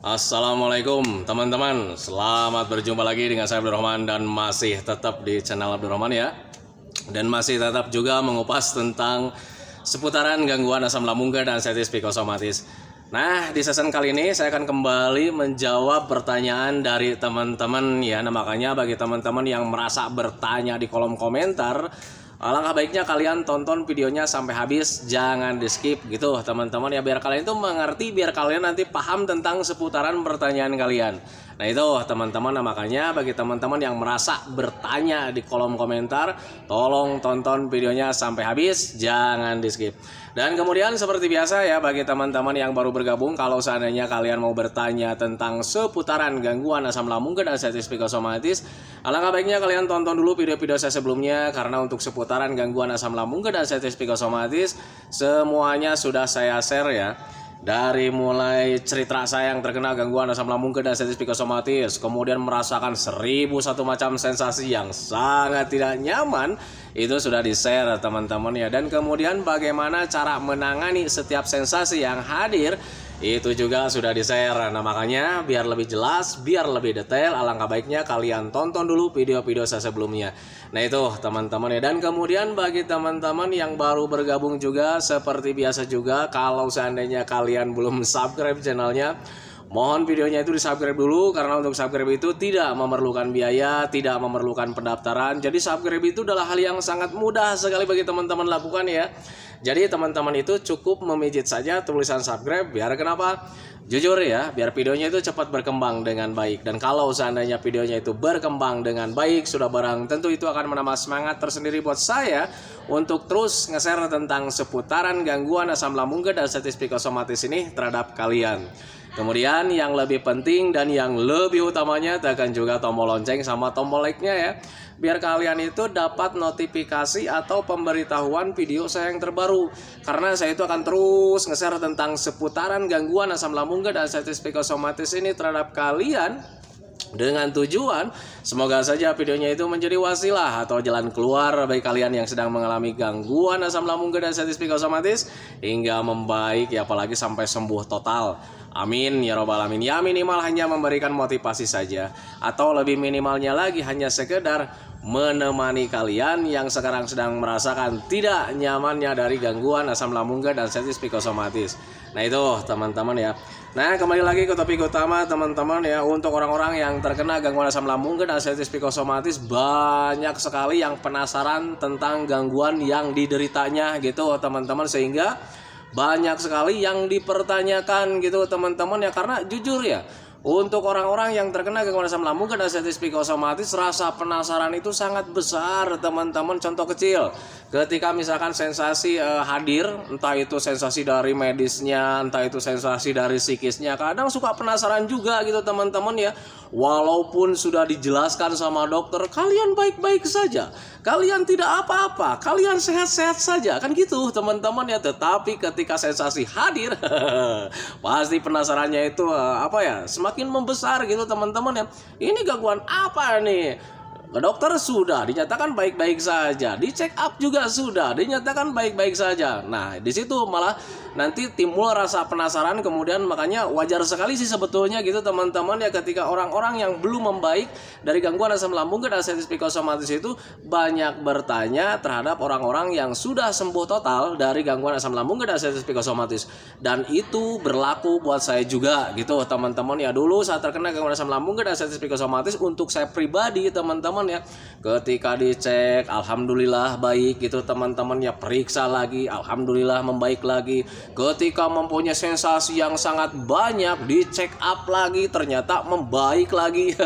Assalamualaikum teman-teman, selamat berjumpa lagi dengan saya Abdurrahman dan masih tetap di channel Abdurrahman ya. Dan masih tetap juga mengupas tentang seputaran gangguan asam lambung dan status psikosomatis. Nah, di season kali ini saya akan kembali menjawab pertanyaan dari teman-teman ya. Nah, makanya bagi teman-teman yang merasa bertanya di kolom komentar, alangkah baiknya kalian tonton videonya sampai habis, jangan di skip gitu teman-teman ya, biar kalian itu mengerti, biar kalian nanti paham tentang seputaran pertanyaan kalian. Nah itu teman-teman, nah makanya bagi teman-teman yang merasa bertanya di kolom komentar, tolong tonton videonya sampai habis, jangan di skip. Dan kemudian seperti biasa ya, bagi teman-teman yang baru bergabung, kalau seandainya kalian mau bertanya tentang seputaran gangguan asam lambung dan status psikosomatis, alangkah baiknya kalian tonton dulu video-video saya sebelumnya, karena untuk seputaran gangguan asam lambung dan status psikosomatis semuanya sudah saya share ya. Dari mulai cerita saya yang terkena gangguan asam lambung dan status psikosomatis, kemudian merasakan 1001 macam sensasi yang sangat tidak nyaman, itu sudah di-share teman-teman ya. Dan kemudian bagaimana cara menangani setiap sensasi yang hadir, itu juga sudah di-share. Nah makanya biar lebih jelas, biar lebih detail, alangkah baiknya kalian tonton dulu video-video saya sebelumnya. Nah itu teman-teman ya. Dan kemudian bagi teman-teman yang baru bergabung juga, seperti biasa juga, kalau seandainya kalian belum subscribe channelnya, mohon videonya itu di subscribe dulu, karena untuk subscribe itu tidak memerlukan biaya, tidak memerlukan pendaftaran. Jadi subscribe itu adalah hal yang sangat mudah sekali bagi teman-teman lakukan ya. Jadi teman-teman itu cukup memijit saja tulisan subscribe, biar kenapa? Jujur ya, biar videonya itu cepat berkembang dengan baik. Dan kalau seandainya videonya itu berkembang dengan baik, sudah barang tentu itu akan menambah semangat tersendiri buat saya untuk terus nge-share tentang seputaran gangguan asam lambung dan status psikosomatis ini terhadap kalian. Kemudian yang lebih penting dan yang lebih utamanya, tekan juga tombol lonceng sama tombol like-nya ya, biar kalian itu dapat notifikasi atau pemberitahuan video saya yang terbaru. Karena saya itu akan terus nge-share tentang seputaran gangguan asam lambung dan status psikosomatis ini terhadap kalian, dengan tujuan semoga saja videonya itu menjadi wasilah atau jalan keluar bagi kalian yang sedang mengalami gangguan asam lambung dan status psikosomatis hingga membaik ya, apalagi sampai sembuh total. Amin ya robbal alamin. Ya minimal hanya memberikan motivasi saja, atau lebih minimalnya lagi hanya sekedar menemani kalian yang sekarang sedang merasakan tidak nyamannya dari gangguan asam lambung dan status psikosomatis. Nah itu teman-teman ya. Nah kembali lagi ke topik utama teman-teman ya. Untuk orang-orang yang terkena gangguan asam lambung dan status psikosomatis, banyak sekali yang penasaran tentang gangguan yang dideritanya gitu teman-teman, sehingga banyak sekali yang dipertanyakan gitu teman-teman ya. Karena jujur ya, untuk orang-orang yang terkena gangguan asam lambung dan status psikosomatis, rasa penasaran itu sangat besar teman-teman. Contoh kecil, ketika misalkan sensasi hadir, entah itu sensasi dari medisnya, entah itu sensasi dari psikisnya, kadang suka penasaran juga gitu teman-teman ya. Walaupun sudah dijelaskan sama dokter, kalian baik-baik saja, kalian tidak apa-apa, kalian sehat-sehat saja, kan gitu teman-teman ya. Tetapi ketika sensasi hadir, pasti penasarannya itu semakin membesar gitu teman-teman ya. Ini gangguan apa nih? Ke dokter sudah dinyatakan baik-baik saja, di check up juga sudah dinyatakan baik-baik saja. Nah di situ malah nanti timbul rasa penasaran. Kemudian makanya wajar sekali sih sebetulnya gitu teman-teman ya, ketika orang-orang yang belum membaik dari gangguan asam lambung dan status psikosomatis itu banyak bertanya terhadap orang-orang yang sudah sembuh total dari gangguan asam lambung dan status psikosomatis. Dan itu berlaku buat saya juga gitu teman-teman ya. Dulu saat terkena gangguan asam lambung dan status psikosomatis, untuk saya pribadi teman-teman ya, ketika dicek alhamdulillah baik gitu teman-teman ya, periksa lagi alhamdulillah membaik lagi. Ketika mempunyai sensasi yang sangat banyak, di check up lagi ternyata membaik lagi.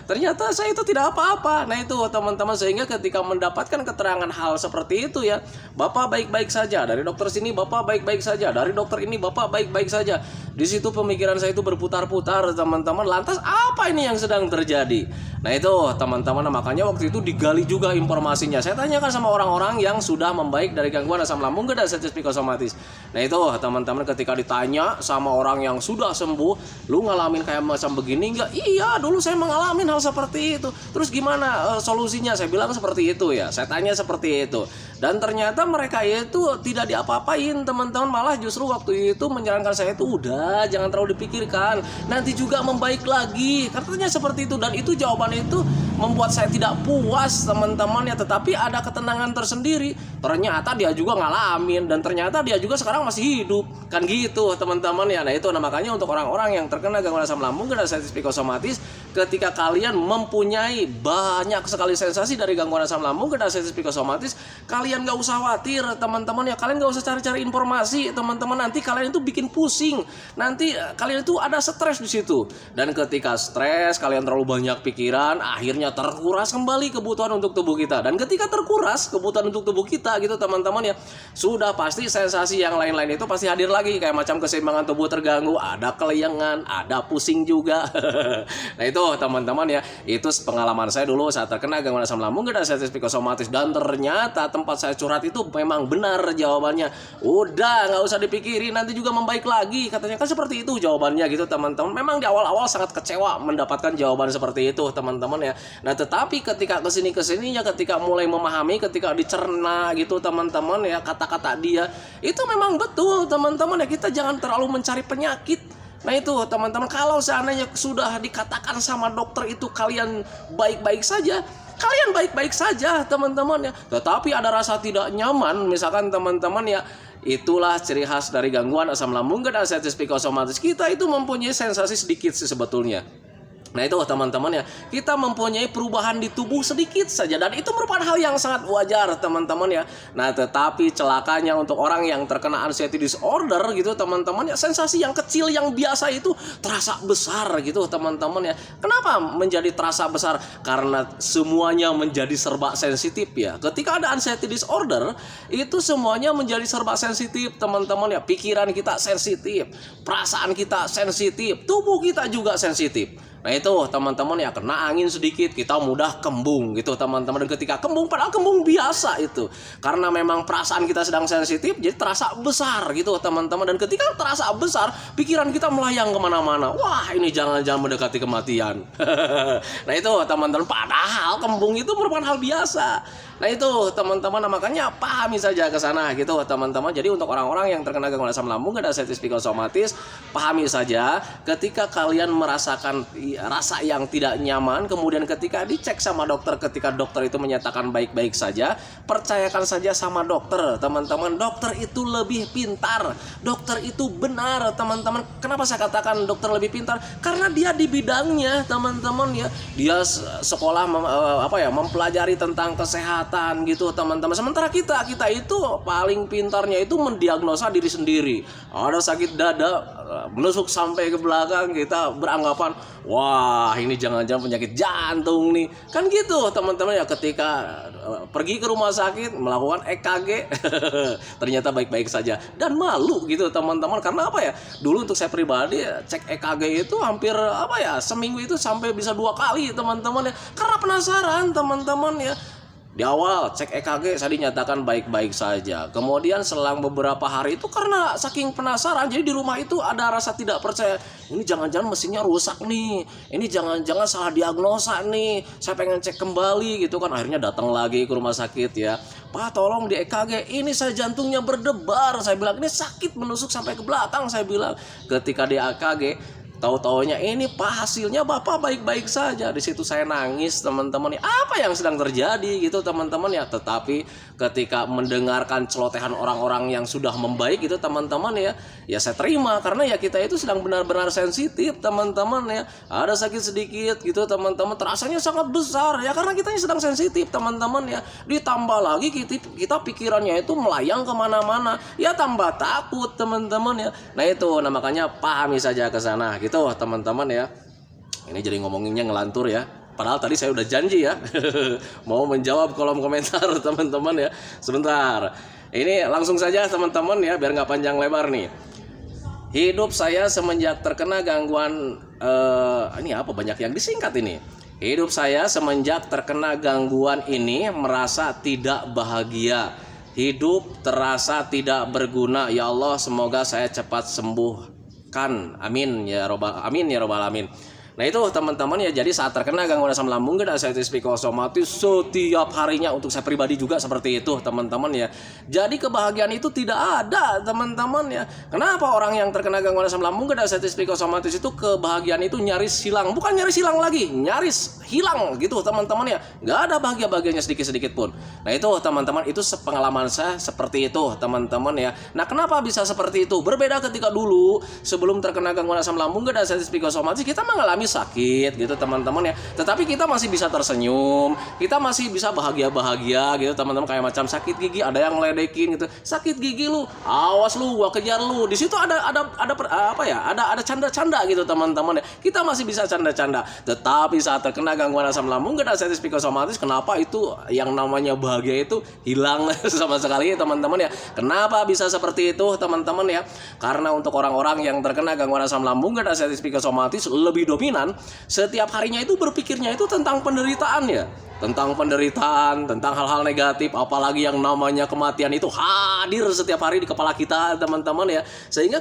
Ternyata saya itu tidak apa-apa. Nah itu teman-teman, sehingga ketika mendapatkan keterangan hal seperti itu ya, Bapak baik-baik saja, dari dokter sini Bapak baik-baik saja, dari dokter ini Bapak baik-baik saja. Di situ pemikiran saya itu berputar-putar teman-teman, lantas apa ini yang sedang terjadi? Nah itu teman-teman teman-teman. Nah, makanya waktu itu digali juga informasinya. Saya tanyakan sama orang-orang yang sudah membaik dari gangguan asam lambung dan sensitif psikosomatis. Nah itu teman-teman, ketika ditanya sama orang yang sudah sembuh, lu ngalamin kayak macam begini nggak? Iya, dulu saya mengalami hal seperti itu. Terus gimana solusinya? Saya bilang seperti itu ya. Saya tanya seperti itu. Dan ternyata mereka itu tidak diapa-apain teman-teman, malah justru waktu itu menyarankan saya itu udah jangan terlalu dipikirkan, nanti juga membaik lagi, katanya seperti itu. Dan itu jawaban itu membuat saya tidak puas teman-teman ya, tetapi ada ketenangan tersendiri. Ternyata dia juga ngalamin dan ternyata dia juga sekarang masih hidup, kan gitu teman-teman ya. Nah itu makanya untuk orang-orang yang terkena gangguan asam lambung dan sensitif psikosomatis, ketika kalian mempunyai banyak sekali sensasi dari gangguan asam lambung dan sensitif psikosomatis, kalian gak usah khawatir teman-teman ya, kalian gak usah cari-cari informasi teman-teman, nanti kalian itu bikin pusing, nanti kalian itu ada stres di situ. Dan ketika stres, kalian terlalu banyak pikiran, akhirnya terkuras kembali kebutuhan untuk tubuh kita. Dan ketika terkuras kebutuhan untuk tubuh kita gitu teman-teman ya, sudah pasti sensasi yang lain-lain itu pasti hadir lagi, kayak macam keseimbangan tubuh terganggu, ada kelayangan, ada pusing juga. Nah itu teman-teman ya, itu pengalaman saya dulu saat terkena gangguan asam lambung dan sensitif psikosomatis. Dan ternyata tempat saya curhat itu memang benar jawabannya. Udah nggak usah dipikirin, nanti juga membaik lagi, katanya kan seperti itu jawabannya gitu teman-teman. Memang di awal-awal sangat kecewa mendapatkan jawaban seperti itu teman-teman ya. Nah tetapi ketika kesininya, ketika mulai memahami, ketika dicerna gitu teman-teman ya, kata-kata dia itu memang betul teman-teman ya, kita jangan terlalu mencari penyakit. Nah itu teman-teman, kalau seandainya sudah dikatakan sama dokter itu kalian baik-baik saja, kalian baik-baik saja teman-teman ya. Tetapi ada rasa tidak nyaman misalkan teman-teman ya, itulah ciri khas dari gangguan asam lambung dan sensitif psikosomatis. Kita itu mempunyai sensasi sedikit sih sebetulnya. Nah itu teman-teman ya, kita mempunyai perubahan di tubuh sedikit saja, dan itu merupakan hal yang sangat wajar teman-teman ya. Nah tetapi celakanya untuk orang yang terkena anxiety disorder gitu teman-teman ya, sensasi yang kecil yang biasa itu terasa besar gitu teman-teman ya. Kenapa menjadi terasa besar? Karena semuanya menjadi serba sensitif ya. Ketika ada anxiety disorder, itu semuanya menjadi serba sensitif teman-teman ya. Pikiran kita sensitif, perasaan kita sensitif, tubuh kita juga sensitif. Nah itu teman-teman ya, kena angin sedikit kita mudah kembung gitu teman-teman. Dan ketika kembung, padahal kembung biasa itu, karena memang perasaan kita sedang sensitif, jadi terasa besar gitu teman-teman. Dan ketika terasa besar, pikiran kita melayang kemana-mana. Wah ini jangan-jangan mendekati kematian. Nah itu teman-teman, padahal kembung itu merupakan hal biasa. Nah itu teman-teman, makanya pahami saja ke sana gitu teman-teman. Jadi untuk orang-orang yang terkena gangguan asam lambung dan sensitif psikosomatis, pahami saja ketika kalian merasakan rasa yang tidak nyaman, kemudian ketika dicek sama dokter, ketika dokter itu menyatakan baik-baik saja, percayakan saja sama dokter teman-teman. Dokter itu lebih pintar, dokter itu benar teman-teman. Kenapa saya katakan dokter lebih pintar? Karena dia di bidangnya teman-teman ya. Dia sekolah mempelajari tentang kesehatan gitu teman-teman. Sementara kita itu paling pintarnya itu mendiagnosa diri sendiri. Ada sakit dada menusuk sampai ke belakang, kita beranggapan wah ini jangan-jangan penyakit jantung nih, kan gitu teman-teman ya. Ketika pergi ke rumah sakit melakukan EKG ternyata baik-baik saja, dan malu gitu teman-teman. Karena apa ya, dulu untuk saya pribadi cek EKG itu hampir seminggu itu sampai bisa 2 kali teman-teman ya, karena penasaran teman-teman ya. Di awal cek EKG saya dinyatakan baik-baik saja. Kemudian selang beberapa hari itu karena saking penasaran, jadi di rumah itu ada rasa tidak percaya. Ini jangan-jangan mesinnya rusak nih. Ini jangan-jangan salah diagnosa nih. Saya pengen cek kembali gitu kan. Akhirnya datang lagi ke rumah sakit ya. Pak tolong di EKG, ini saya jantungnya berdebar. Saya bilang ini sakit menusuk sampai ke belakang, saya bilang. Ketika di EKG, tahu-taunya ini Pak hasilnya Bapak baik-baik saja. Di situ saya nangis teman-teman. Apa yang sedang terjadi gitu teman-teman ya. Tetapi ketika mendengarkan celotehan orang-orang yang sudah membaik gitu teman-teman ya saya terima, karena ya kita itu sedang benar-benar sensitif teman-teman ya. Ada sakit sedikit gitu teman-teman, terasanya sangat besar ya, karena kita sedang sensitif teman-teman ya. Ditambah lagi kita pikirannya itu melayang kemana-mana ya, tambah takut teman-teman ya. Nah itu makanya pahami saja ke sana gitu teman-teman ya. Ini jadi ngomonginnya ngelantur ya, padahal tadi saya udah janji ya mau menjawab kolom komentar teman-teman ya. Sebentar, ini langsung saja teman-teman ya, biar nggak panjang lebar nih. Hidup saya semenjak terkena gangguan ini apa banyak yang disingkat ini. Hidup saya semenjak terkena gangguan ini merasa tidak bahagia. Hidup terasa tidak berguna. Ya Allah, semoga saya cepat sembuhkan. Amin ya robbal alamin. Nah itu teman-teman ya, jadi saat terkena gangguan asam lambung dan anxiety psikosomatis setiap harinya, untuk saya pribadi juga seperti itu teman-teman ya. Jadi kebahagiaan itu tidak ada teman-teman ya. Kenapa orang yang terkena gangguan asam lambung dan anxiety psikosomatis itu kebahagiaan itu nyaris hilang? Bukan nyaris hilang lagi, nyaris hilang gitu teman-teman ya. Gak ada bahagia-bahagianya sedikit-sedikit pun. Nah itu teman-teman, itu pengalaman saya seperti itu teman-teman ya. Nah kenapa bisa seperti itu? Berbeda ketika dulu sebelum terkena gangguan asam lambung dan anxiety psikosomatis, kita mengalami sakit gitu teman-teman ya, tetapi kita masih bisa tersenyum, kita masih bisa bahagia-bahagia gitu teman-teman. Kayak macam sakit gigi, ada yang ngeledekin gitu, sakit gigi lu, awas lu, gua kejar lu. Di situ ada canda-canda gitu teman-teman ya, kita masih bisa canda-canda. Tetapi saat terkena gangguan asam lambung dan anxiety psikosomatis, kenapa itu yang namanya bahagia itu hilang sama sekali teman-teman ya. Kenapa bisa seperti itu teman-teman ya? Karena untuk orang-orang yang terkena gangguan asam lambung dan anxiety psikosomatis lebih dominan, setiap harinya itu berpikirnya itu tentang penderitaan ya, tentang penderitaan, tentang hal-hal negatif, apalagi yang namanya kematian itu hadir setiap hari di kepala kita teman-teman ya. Sehingga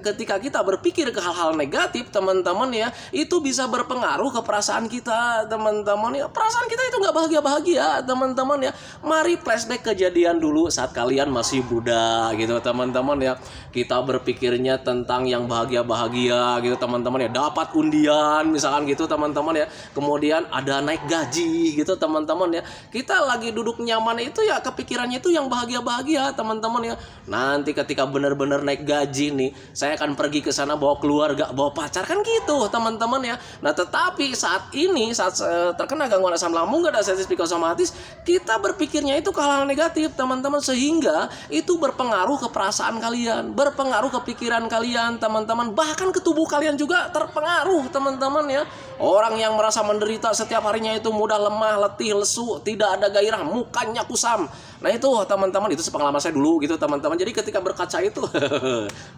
ketika kita berpikir ke hal-hal negatif teman-teman ya, itu bisa berpengaruh ke perasaan kita teman-teman ya. Perasaan kita itu nggak bahagia-bahagia teman-teman ya. Mari flashback kejadian dulu saat kalian masih muda gitu teman-teman ya. Kita berpikirnya tentang yang bahagia-bahagia gitu teman-teman ya, dapat undian misalkan gitu teman-teman ya, kemudian ada naik gaji gitu teman-teman ya. Kita lagi duduk nyaman itu ya, kepikirannya itu yang bahagia-bahagia teman-teman ya. Nanti ketika benar-benar naik gaji nih, saya akan pergi ke sana bawa keluarga, bawa pacar, kan gitu teman-teman ya. Nah tetapi saat ini, saat terkena gangguan asam lambung dan anxiety psikosomatis, kita berpikirnya itu ke hal negatif teman-teman, sehingga itu berpengaruh ke perasaan kalian, berpengaruh ke pikiran kalian teman-teman, bahkan ke tubuh kalian juga terpengaruh teman-teman ya. Orang yang merasa menderita setiap harinya itu mudah lemah, letih, lesu, tidak ada gairah, mukanya kusam. Nah itu teman-teman, itu sepengalaman saya dulu gitu teman-teman. Jadi ketika berkaca itu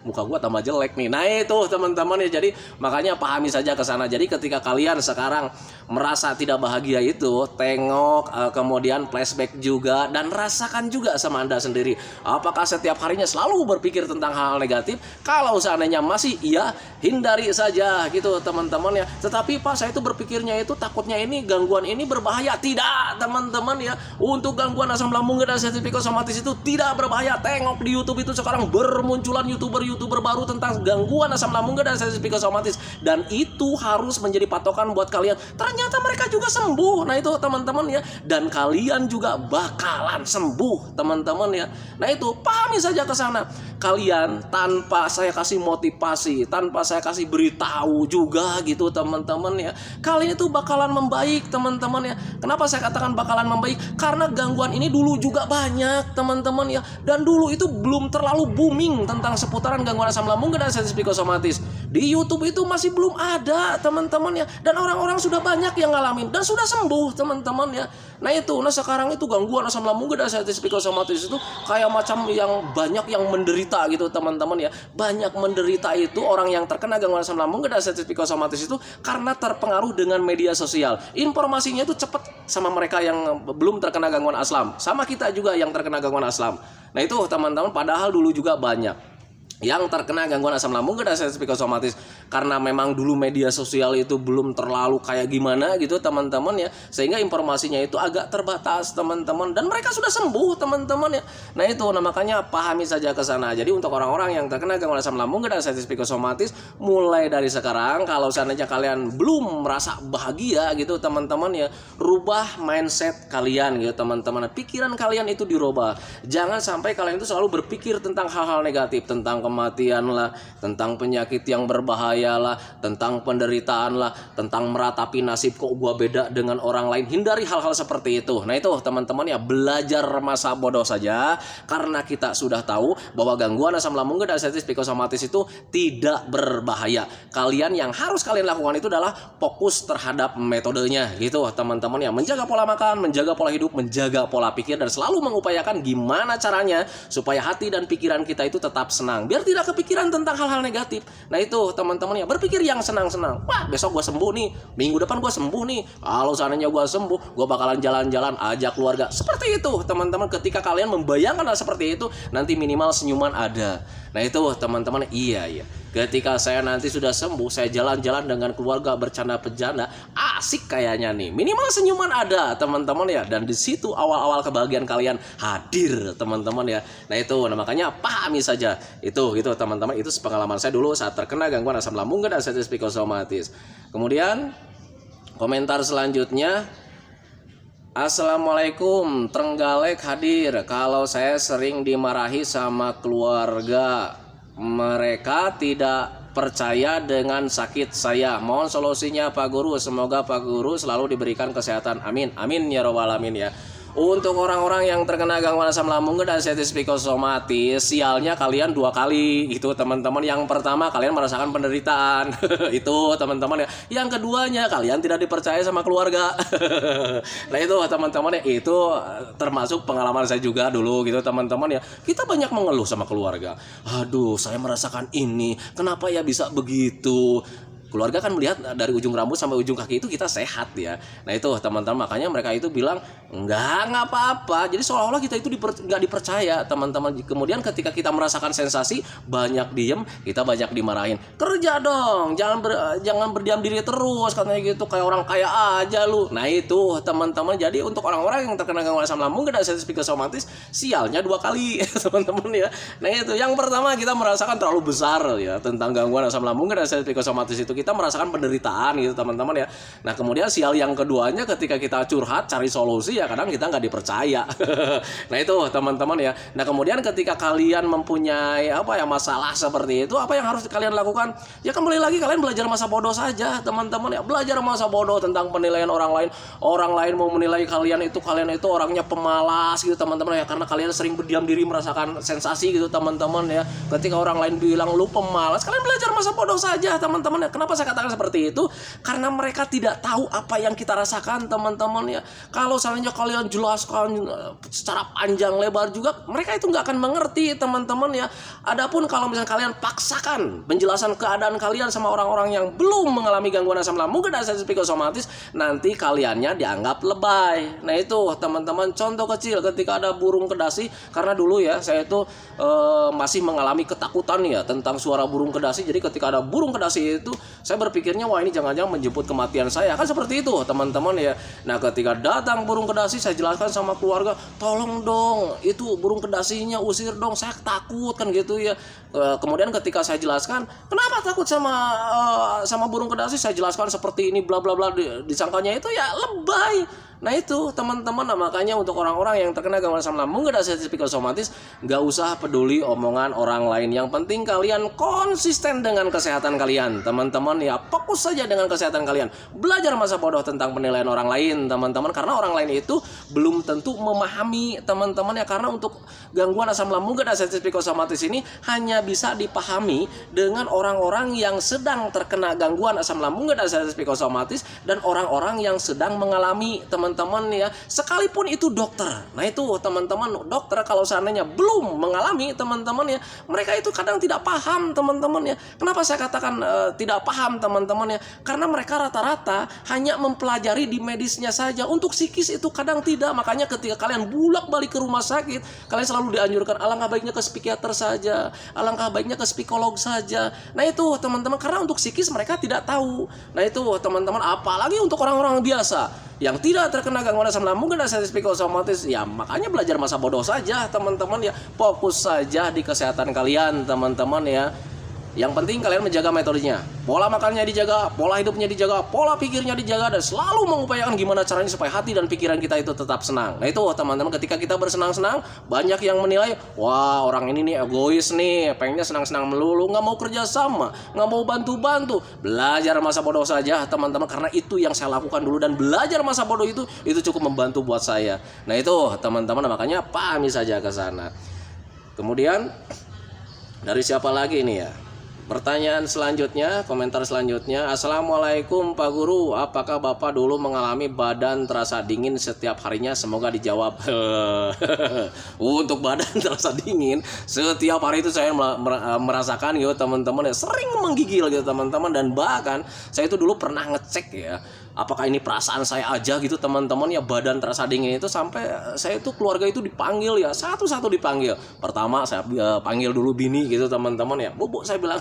muka gua tambah jelek nih. Nah itu teman-teman ya, jadi makanya pahami saja ke sana. Jadi ketika kalian sekarang merasa tidak bahagia itu, tengok kemudian flashback juga dan rasakan juga sama Anda sendiri. Apakah setiap harinya selalu berpikir tentang hal-hal negatif? Kalau seandainya masih iya, hindari saja gitu teman-teman ya. Tetapi Pak, saya itu berpikirnya itu takutnya ini gangguan ini berbahaya. Tidak teman-teman ya, untuk gangguan asam lambung dan anxiety psikosomatis itu tidak berbahaya. Tengok di YouTube itu sekarang bermunculan youtuber baru tentang gangguan asam lambung dan anxiety psikosomatis, dan itu harus menjadi patokan buat kalian. Ternyata mereka juga sembuh. Nah itu teman-teman ya, dan kalian juga bakalan sembuh teman-teman ya. Nah itu pahami saja ke sana. Kalian tanpa saya kasih motivasi, tanpa saya kasih beritahu juga gitu teman-teman ya, kalian itu bakalan membaik teman-teman ya. Kenapa saya katakan bakalan membaik? Karena gangguan ini dulu juga banyak teman-teman ya, dan dulu itu belum terlalu booming tentang seputaran gangguan asam lambung dan anxiety psikosomatis. Di YouTube itu masih belum ada teman-teman ya, dan orang-orang sudah banyak yang ngalamin dan sudah sembuh teman-teman ya. Nah itu, nah sekarang itu gangguan asam lambung dan anxiety psikosomatis itu kayak macam yang banyak yang menderita gitu teman-teman ya. Banyak menderita itu orang yang terkena gangguan asam lambung dan anxiety psikosomatis itu karena terpengaruh dengan media sosial. Informasinya itu cepat sama mereka yang belum terkena gangguan asam, sama kita juga yang terkena gangguan asam. Nah itu teman-teman, padahal dulu juga banyak yang terkena gangguan asam lambung dan anxiety psikosomatis, karena memang dulu media sosial itu belum terlalu kayak gimana gitu teman-teman ya, sehingga informasinya itu agak terbatas teman-teman, dan mereka sudah sembuh teman-teman ya. Nah itu, nah makanya pahami saja ke sana. Jadi untuk orang-orang yang terkena gangguan asam lambung dan anxiety psikosomatis, mulai dari sekarang kalau seandainya kalian belum merasa bahagia gitu teman-teman ya, rubah mindset kalian gitu teman-teman. Pikiran kalian itu dirubah. Jangan sampai kalian itu selalu berpikir tentang hal-hal negatif, tentang kematian lah, tentang penyakit yang berbahaya lah, tentang penderitaan lah, tentang meratapi nasib kok gua beda dengan orang lain. Hindari hal-hal seperti itu. Nah itu teman-teman ya, belajar masa bodoh saja, karena kita sudah tahu bahwa gangguan asam lambung dan anxiety psikosomatis itu tidak berbahaya. Kalian yang harus kalian lakukan itu adalah fokus terhadap metodenya gitu teman-teman ya, menjaga pola makan, menjaga pola hidup, menjaga pola pikir, dan selalu mengupayakan gimana caranya supaya hati dan pikiran kita itu tetap senang. Biar biar tidak kepikiran tentang hal-hal negatif. Nah itu teman-teman ya, berpikir yang senang-senang. Wah besok gue sembuh nih, minggu depan gue sembuh nih, kalau seandainya gue sembuh gue bakalan jalan-jalan ajak keluarga. Seperti itu teman-teman, ketika kalian membayangkan hal seperti itu, nanti minimal senyuman ada. Nah itu teman-teman, iya ketika saya nanti sudah sembuh, saya jalan-jalan dengan keluarga bercanda-bercanda, asik kayaknya nih, minimal senyuman ada teman-teman ya. Dan di situ awal-awal kebahagiaan kalian hadir teman-teman ya. Nah itu, nah makanya pahami saja itu gitu teman-teman. Itu pengalaman saya dulu saat terkena gangguan asam lambung dan artritis psikosomatis. Kemudian komentar selanjutnya, Assalamualaikum, Trenggalek hadir. Kalau saya sering dimarahi sama keluarga, mereka tidak percaya dengan sakit saya. Mohon solusinya Pak Guru. Semoga Pak Guru selalu diberikan kesehatan. Amin. Amin ya robbal alamin ya. Untuk orang-orang yang terkena gangguan asam lambung dan artritis psikosomatis, sialnya kalian 2 kali gitu teman-teman. Yang pertama kalian merasakan penderitaan itu teman-teman ya. Yang keduanya kalian tidak dipercaya sama keluarga. Nah itu teman-teman ya, itu termasuk pengalaman saya juga dulu gitu teman-teman ya. Kita banyak mengeluh sama keluarga. Aduh saya merasakan ini, kenapa ya bisa begitu. Keluarga kan melihat dari ujung rambut sampai ujung kaki itu kita sehat ya. Nah itu teman-teman, makanya mereka itu bilang nggak apa-apa. Jadi seolah-olah kita itu nggak dipercaya teman-teman. Kemudian ketika kita merasakan sensasi banyak diem, kita banyak dimarahin. Kerja dong, jangan berdiam diri terus katanya gitu, kayak orang kaya aja lu. Nah itu teman-teman, jadi untuk orang-orang yang terkena gangguan asam lambung dan artritis psikosomatis, sialnya 2 kali teman-teman ya. Nah itu, yang pertama kita merasakan terlalu besar ya tentang gangguan asam lambung dan artritis psikosomatis itu, kita merasakan penderitaan gitu teman-teman ya. Nah kemudian sial yang keduanya, ketika kita curhat cari solusi ya kadang kita nggak dipercaya. Nah itu teman-teman ya. Nah kemudian ketika kalian mempunyai masalah seperti itu, apa yang harus kalian lakukan? Ya kembali lagi kalian belajar masa bodoh saja teman-teman ya. Belajar masa bodoh tentang penilaian orang lain. Orang lain mau menilai kalian itu orangnya pemalas gitu teman-teman ya, karena kalian sering berdiam diri merasakan sensasi gitu teman-teman ya. Ketika orang lain bilang lu pemalas, kalian belajar masa bodoh saja teman-teman ya. Kenapa saya katakan seperti itu? Karena mereka tidak tahu apa yang kita rasakan teman-teman ya. Kalau seandainya kalian jelaskan secara panjang lebar juga, mereka itu nggak akan mengerti teman-teman ya. Adapun kalau misalnya kalian paksakan penjelasan keadaan kalian sama orang-orang yang belum mengalami gangguan asam lambung dan artritis psikosomatis, nanti kaliannya dianggap lebay. Nah itu teman-teman, contoh kecil ketika ada burung kedasi. Karena dulu ya saya itu masih mengalami ketakutan ya tentang suara burung kedasi. Jadi ketika ada burung kedasi itu, saya berpikirnya wah ini jangan-jangan menjemput kematian saya, kan seperti itu teman-teman ya. Nah ketika datang burung kedasi, saya jelaskan sama keluarga, tolong dong itu burung kedasinya usir dong, saya takut kan gitu ya. Kemudian ketika saya jelaskan kenapa takut sama burung kedasi, saya jelaskan seperti ini bla bla bla, disangkanya itu ya lebay. Nah itu teman-teman, nah makanya untuk orang-orang yang terkena gangguan asam lambung dan artritis psikosomatis, nggak usah peduli omongan orang lain. Yang penting kalian konsisten dengan kesehatan kalian teman-teman ya. Fokus saja dengan kesehatan kalian. Belajar masa bodoh tentang penilaian orang lain teman-teman, karena orang lain itu belum tentu memahami teman-teman ya. Karena untuk gangguan asam lambung dan artritis psikosomatis ini hanya bisa dipahami dengan orang-orang yang sedang terkena gangguan asam lambung dan artritis psikosomatis, dan orang-orang yang sedang mengalami teman-teman ya, sekalipun itu dokter. Nah itu teman-teman, dokter kalau seandainya belum mengalami teman-teman ya, mereka itu kadang tidak paham teman-teman ya. Kenapa saya katakan tidak paham teman-teman ya? Karena mereka rata-rata hanya mempelajari di medisnya saja. Untuk psikis itu kadang tidak. Makanya ketika kalian bolak-balik ke rumah sakit, kalian selalu dianjurkan alangkah baiknya ke psikiater saja, alangkah baiknya ke psikolog saja. Nah itu teman-teman, karena untuk psikis mereka tidak tahu. Nah itu teman-teman, apalagi untuk orang-orang biasa yang tidak terkena gangguan asam lambung dan artritis psikosomatis, ya makanya belajar masa bodoh saja teman-teman ya. Fokus saja di kesehatan kalian teman-teman ya. Yang penting kalian menjaga metodenya, pola makannya dijaga, pola hidupnya dijaga, pola pikirnya dijaga, dan selalu mengupayakan gimana caranya supaya hati dan pikiran kita itu tetap senang. Nah itu teman-teman, ketika kita bersenang-senang, banyak yang menilai, wah orang ini nih egois nih, pengennya senang-senang melulu, nggak mau kerja sama, nggak mau bantu-bantu. Belajar masa bodoh saja teman-teman, karena itu yang saya lakukan dulu, dan belajar masa bodoh itu cukup membantu buat saya. Nah itu teman-teman, makanya pahami saja ke sana. Kemudian dari siapa lagi ini ya? Pertanyaan selanjutnya, komentar selanjutnya. Assalamualaikum Pak Guru, apakah Bapak dulu mengalami badan terasa dingin setiap harinya? Semoga dijawab. Untuk badan terasa dingin setiap hari itu saya merasakan gitu teman-teman ya, sering menggigil gitu teman-teman, dan bahkan saya itu dulu pernah ngecek ya, apakah ini perasaan saya aja gitu teman-teman ya, badan terasa dingin itu sampai saya itu keluarga itu dipanggil ya, satu-satu dipanggil. Pertama saya panggil dulu bini gitu teman-teman ya, "Bu, saya bilang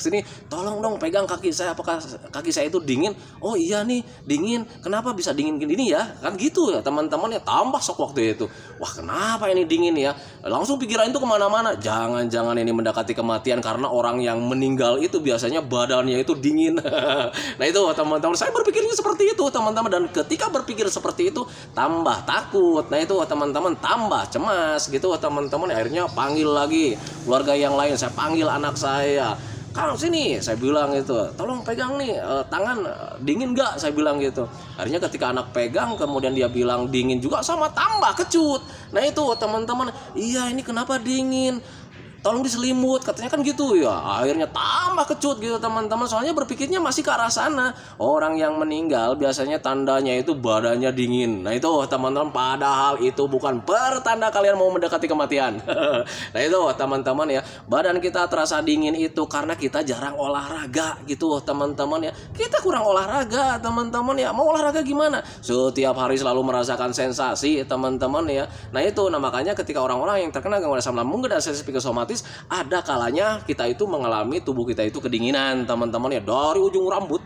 sini tolong dong pegang kaki saya, apakah kaki saya itu dingin?" "Oh iya nih dingin." "Kenapa bisa dingin gini ya?" Kan gitu ya teman-teman ya, tambah shock waktu itu. Wah, kenapa ini dingin ya? Langsung pikiran itu kemana-mana, jangan-jangan ini mendekati kematian, karena orang yang meninggal itu biasanya badannya itu dingin. Nah itu teman-teman, saya berpikirnya seperti itu teman-teman, dan ketika berpikir seperti itu tambah takut. Nah itu teman-teman, tambah cemas gitu teman-teman. Akhirnya panggil lagi keluarga yang lain, saya panggil anak saya, "Kang sini," saya bilang gitu, "tolong pegang nih tangan, dingin gak?" saya bilang gitu. Akhirnya ketika anak pegang kemudian dia bilang dingin juga, sama tambah kecut. Nah itu teman-teman, "Iya ini kenapa dingin? Tolong diselimut," katanya kan gitu ya. Akhirnya tambah kecut gitu teman-teman, soalnya berpikirnya masih ke arah sana. Orang yang meninggal biasanya tandanya itu badannya dingin. Nah itu teman-teman, padahal itu bukan pertanda kalian mau mendekati kematian. Nah itu teman-teman ya, badan kita terasa dingin itu karena kita jarang olahraga gitu teman-teman ya. Kita kurang olahraga teman-teman ya. Mau olahraga gimana? Setiap hari selalu merasakan sensasi teman-teman ya. Nah itu, nah makanya ketika orang-orang yang terkena gangguan asam lambung dan sensitif psikosomatis, ada kalanya kita itu mengalami tubuh kita itu kedinginan teman-teman ya, dari ujung rambut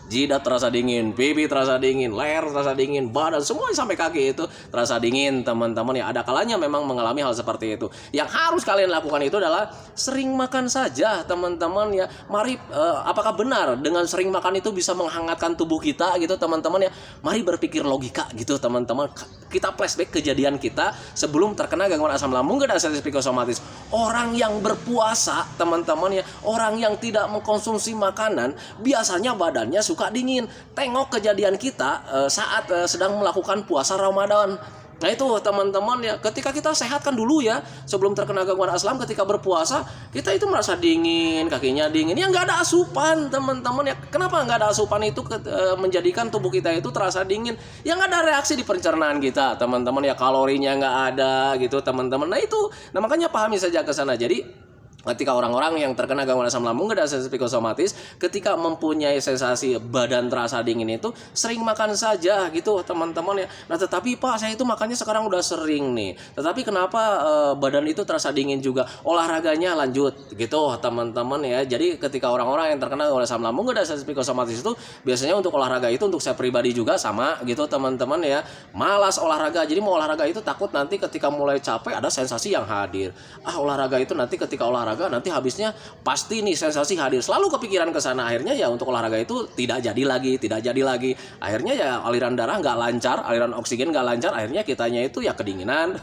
jidat terasa dingin, pipi terasa dingin, leher terasa dingin, badan semuanya sampai kaki itu terasa dingin teman-teman ya. Ada kalanya memang mengalami hal seperti itu. Yang harus kalian lakukan itu adalah sering makan saja teman-teman ya. Mari apakah benar dengan sering makan itu bisa menghangatkan tubuh kita gitu teman-teman ya? Mari berpikir logika gitu teman-teman. Kita flashback kejadian kita sebelum terkena gangguan asam lambung dan sensitif psikosomatis. Orang yang berpuasa teman-teman ya, orang yang tidak mengkonsumsi makanan, biasanya badannya suka dingin. Tengok kejadian kita saat sedang melakukan puasa Ramadan. Nah itu teman-teman ya, ketika kita sehat kan dulu ya, sebelum terkena gangguan asam, ketika berpuasa kita itu merasa dingin, kakinya dingin, ya nggak ada asupan teman-teman ya. Kenapa nggak ada asupan itu menjadikan tubuh kita itu terasa dingin? Ya nggak ada reaksi di pencernaan kita teman-teman ya, kalorinya nggak ada gitu teman-teman. Nah itu, nah makanya pahami saja ke sana. Jadi ketika orang-orang yang terkena gangguan asam lambung dan sensitif psikosomatis, ketika mempunyai sensasi badan terasa dingin itu, sering makan saja gitu teman-teman ya. Nah tetapi Pak, saya itu makannya sekarang udah sering nih, tetapi kenapa badan itu terasa dingin juga? Olahraganya lanjut gitu teman-teman ya. Jadi ketika orang-orang yang terkena gangguan asam lambung dan sensitif psikosomatis itu, biasanya untuk olahraga itu, untuk saya pribadi juga sama gitu teman-teman ya, malas olahraga. Jadi mau olahraga itu takut nanti ketika mulai capek ada sensasi yang hadir. Olahraga itu nanti ketika olahraga nanti habisnya pasti nih sensasi hadir, selalu kepikiran ke sana. Akhirnya ya untuk olahraga itu tidak jadi lagi. Akhirnya ya aliran darah nggak lancar, aliran oksigen nggak lancar, akhirnya kitanya itu ya kedinginan,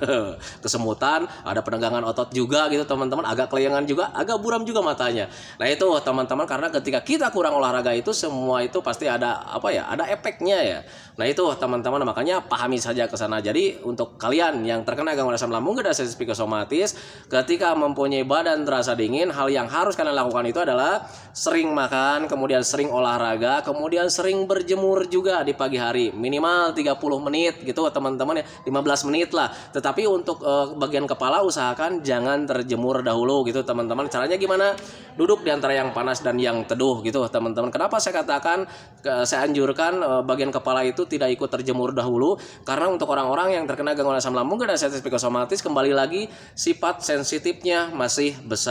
kesemutan, ada penegangan otot juga gitu teman-teman, agak kelayangan juga, agak buram juga matanya. Nah itu teman-teman, karena ketika kita kurang olahraga itu semua itu pasti ada ada efeknya ya. Nah itu teman-teman, makanya pahami saja ke sana. Jadi untuk kalian yang terkena gangguan asam lambung dan sensitif psikosomatis, ketika mempunyai badan terasa dingin, hal yang harus kalian lakukan itu adalah sering makan, kemudian sering olahraga, kemudian sering berjemur juga di pagi hari, minimal 30 menit gitu teman-teman ya, 15 menit lah. Tetapi untuk bagian kepala usahakan jangan terjemur dahulu gitu teman-teman. Caranya gimana? Duduk di antara yang panas dan yang teduh gitu teman-teman. Kenapa saya katakan, saya anjurkan bagian kepala itu tidak ikut terjemur dahulu? Karena untuk orang-orang yang terkena gangguan asam lambung dan sensitif psikosomatis, kembali lagi sifat sensitifnya masih besar.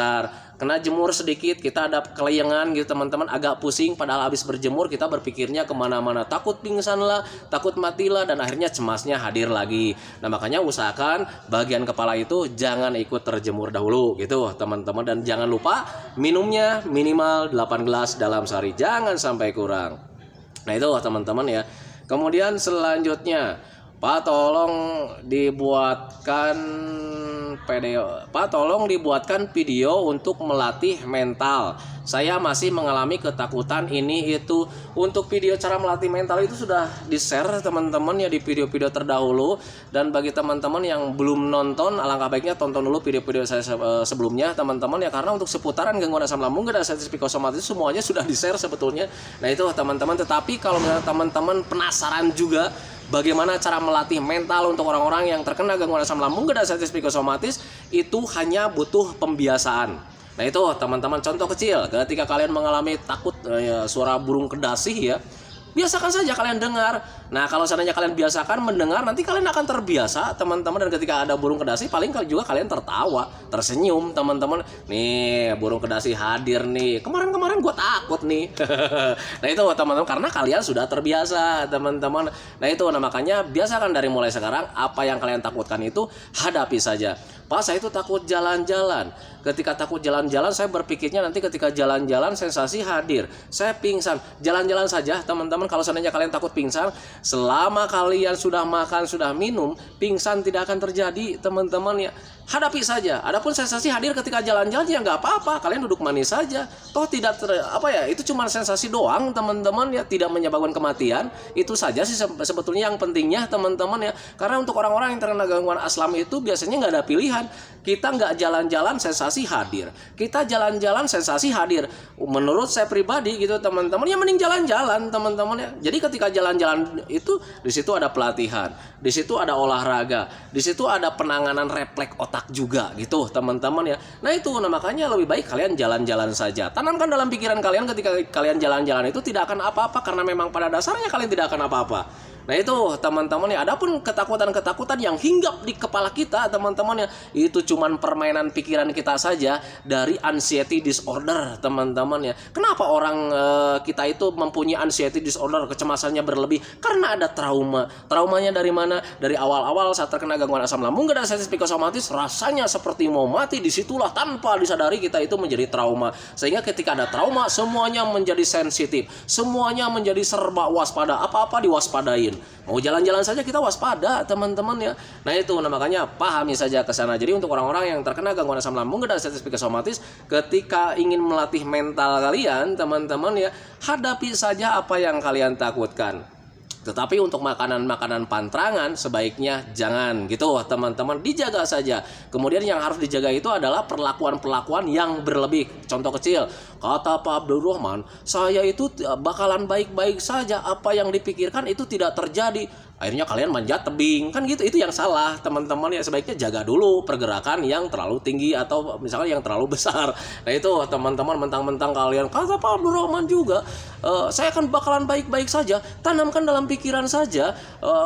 Kena jemur sedikit kita ada kelayangan gitu teman-teman, agak pusing, padahal habis berjemur kita berpikirnya kemana-mana, takut pingsan lah, takut mati lah, dan akhirnya cemasnya hadir lagi. Nah makanya usahakan bagian kepala itu jangan ikut terjemur dahulu gitu teman-teman, dan jangan lupa minumnya minimal 8 gelas dalam sehari, jangan sampai kurang. Nah itu teman-teman ya. Kemudian selanjutnya, Pak tolong dibuatkan tolong dibuatkan video untuk melatih mental. Saya masih mengalami ketakutan ini itu. Untuk video cara melatih mental itu sudah di-share teman-teman ya di video-video terdahulu. Dan bagi teman-teman yang belum nonton, alangkah baiknya tonton dulu video-video saya sebelumnya teman-teman ya, karena untuk seputaran gangguan asam lambung dan sensitif psikosomatis semuanya sudah di-share sebetulnya. Nah itu teman-teman, tetapi kalau misalnya teman-teman penasaran juga bagaimana cara melatih mental untuk orang-orang yang terkena gangguan asam lambung dan sensitif psikosomatis, itu hanya butuh pembiasaan. Nah itu teman-teman, contoh kecil, ketika kalian mengalami takut suara burung kedasih ya, biasakan saja kalian dengar. Nah kalau seandainya kalian biasakan mendengar, nanti kalian akan terbiasa teman-teman. Dan ketika ada burung kedasi, paling juga kalian tertawa, tersenyum teman-teman. Nih burung kedasi hadir nih, kemarin-kemarin gue takut nih. Nah itu teman-teman, karena kalian sudah terbiasa teman-teman. Nah itu, makanya biasakan dari mulai sekarang. Apa yang kalian takutkan itu hadapi saja. Pak, saya itu takut jalan-jalan. Ketika takut jalan-jalan, saya berpikirnya nanti ketika jalan-jalan sensasi hadir, saya pingsan. Jalan-jalan saja teman-teman. Kalau seandainya kalian takut pingsan, selama kalian sudah makan, sudah minum, pingsan tidak akan terjadi teman-teman ya. Hadapi saja. Adapun sensasi hadir ketika jalan-jalan ya nggak apa-apa, kalian duduk manis saja. Toh tidak itu cuma sensasi doang teman-teman ya, tidak menyebabkan kematian. Itu saja sih sebetulnya yang pentingnya teman-teman ya. Karena untuk orang-orang yang terkena gangguan asam itu biasanya nggak ada pilihan. Kita nggak jalan-jalan sensasi hadir, kita jalan-jalan sensasi hadir. Menurut saya pribadi gitu teman-teman ya, mending jalan-jalan teman-teman ya. Jadi ketika jalan-jalan itu, di situ ada pelatihan, di situ ada olahraga, di situ ada penanganan refleks otak juga gitu teman-teman ya. Nah itu, makanya lebih baik kalian jalan-jalan saja. Tanamkan dalam pikiran kalian ketika kalian jalan-jalan itu tidak akan apa-apa, karena memang pada dasarnya kalian tidak akan apa-apa. Nah itu teman-teman ya, adapun ketakutan-ketakutan yang hinggap di kepala kita teman-teman ya, itu cuman permainan pikiran kita saja dari anxiety disorder teman-teman ya. Kenapa orang kita itu mempunyai anxiety disorder, kecemasannya berlebih? Karena ada trauma. Traumanya dari mana? Dari awal-awal saat terkena gangguan asam lambung dan sensitif psikosomatis, rasanya seperti mau mati. Disitulah tanpa disadari kita itu menjadi trauma. Sehingga ketika ada trauma, semuanya menjadi sensitif, semuanya menjadi serba waspada. Apa-apa diwaspadain. Mau jalan-jalan saja kita waspada teman-teman ya. Nah itu, makanya pahami saja ke sana. Jadi untuk orang-orang yang terkena gangguan asam lambung dan sensitif psikosomatis, ketika ingin melatih mental kalian teman-teman ya, hadapi saja apa yang kalian takutkan. Tetapi untuk makanan-makanan pantrangan sebaiknya jangan gitu teman-teman, dijaga saja. Kemudian yang harus dijaga itu adalah perlakuan-perlakuan yang berlebih. Contoh kecil, kata Pak Abdul Rahman, saya itu bakalan baik-baik saja, apa yang dipikirkan itu tidak terjadi. Akhirnya kalian manjat tebing, kan gitu. Itu yang salah teman-teman ya. Sebaiknya jaga dulu pergerakan yang terlalu tinggi atau misalnya yang terlalu besar. Nah itu teman-teman, mentang-mentang kalian kata Pak Abdul Rahman juga, saya akan bakalan baik-baik saja. Tanamkan dalam pikiran saja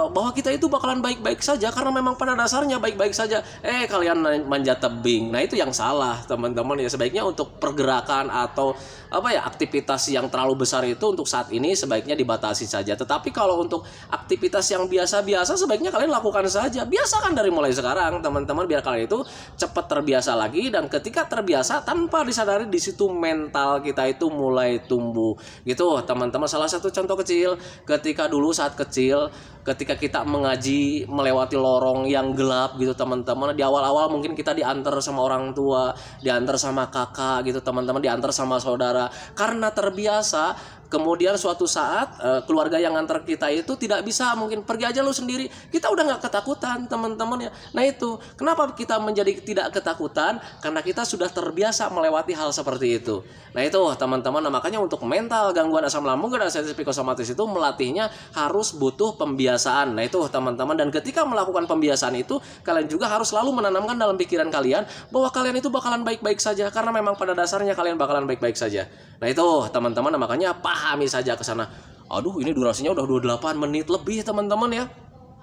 bahwa kita itu bakalan baik-baik saja, karena memang pada dasarnya baik-baik saja. Kalian manjat tebing. Nah itu yang salah teman-teman ya. Sebaiknya untuk pergerakan atau aktivitas yang terlalu besar itu untuk saat ini sebaiknya dibatasi saja. Tetapi kalau untuk aktivitas yang biasa-biasa, sebaiknya kalian lakukan saja. Biasakan dari mulai sekarang teman-teman, biar kalian itu cepat terbiasa lagi. Dan ketika terbiasa, tanpa disadari di situ mental kita itu mulai tumbuh gitu teman-teman. Salah satu contoh kecil, ketika dulu saat kecil, ketika kita mengaji melewati lorong yang gelap gitu teman-teman, di awal-awal mungkin kita diantar sama orang tua, diantar sama kakak gitu teman-teman, diantar sama saudara, karena terbiasa. Kemudian suatu saat keluarga yang ngantar kita itu tidak bisa, mungkin pergi aja lu sendiri, kita udah nggak ketakutan teman-teman ya. Nah itu kenapa kita menjadi tidak ketakutan, karena kita sudah terbiasa melewati hal seperti itu. Nah itu teman-teman, makanya untuk mental gangguan asam lambung dan sensitif psikosomatis itu melatihnya harus butuh pembiasaan. Nah itu teman-teman, dan ketika melakukan pembiasaan itu, kalian juga harus selalu menanamkan dalam pikiran kalian bahwa kalian itu bakalan baik-baik saja, karena memang pada dasarnya kalian bakalan baik-baik saja. Nah itu teman-teman, makanya pahami saja ke sana. Aduh, ini durasinya udah 28 menit lebih teman-teman ya.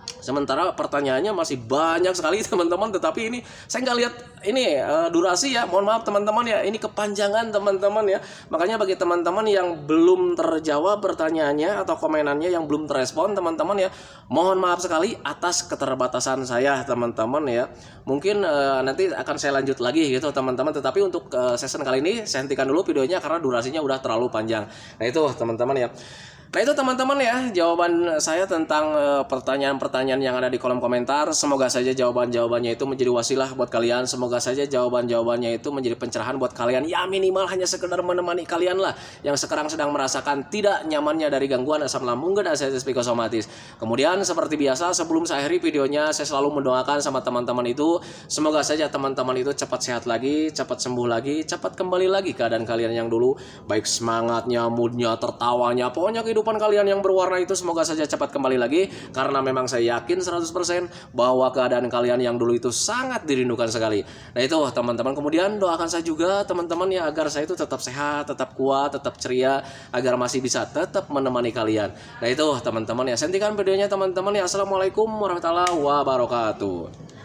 Sementara pertanyaannya masih banyak sekali teman-teman, tetapi ini saya nggak lihat ini durasi ya. Mohon maaf teman-teman ya, ini kepanjangan teman-teman ya. Makanya bagi teman-teman yang belum terjawab pertanyaannya atau komenannya yang belum terrespon teman-teman ya, mohon maaf sekali atas keterbatasan saya teman-teman ya. Mungkin nanti akan saya lanjut lagi gitu teman-teman. Tetapi untuk session kali ini saya hentikan dulu videonya karena durasinya udah terlalu panjang. Nah itu teman-teman ya. Nah itu teman-teman ya jawaban saya tentang pertanyaan-pertanyaan yang ada di kolom komentar. Semoga saja jawaban-jawabannya itu menjadi wasilah buat kalian. Semoga saja jawaban-jawabannya itu menjadi pencerahan buat kalian. Ya minimal hanya sekedar menemani kalian lah yang sekarang sedang merasakan tidak nyamannya dari gangguan asam lambung dan asam psikosomatis. Kemudian seperti biasa sebelum saya akhiri videonya, saya selalu mendoakan sama teman-teman itu semoga saja teman-teman itu cepat sehat lagi, cepat sembuh lagi, cepat kembali lagi keadaan kalian yang dulu, baik semangatnya, moodnya, tertawanya, pokoknya kehidupan kalian yang berwarna itu semoga saja cepat kembali lagi, karena memang saya yakin 100% bahwa keadaan kalian yang dulu itu sangat dirindukan sekali. Nah itu teman-teman, kemudian doakan saya juga teman-teman ya agar saya itu tetap sehat, tetap kuat, tetap ceria, agar masih bisa tetap menemani kalian. Nah itu teman-teman ya, hentikan videonya teman-teman ya. Assalamualaikum warahmatullahi wabarakatuh.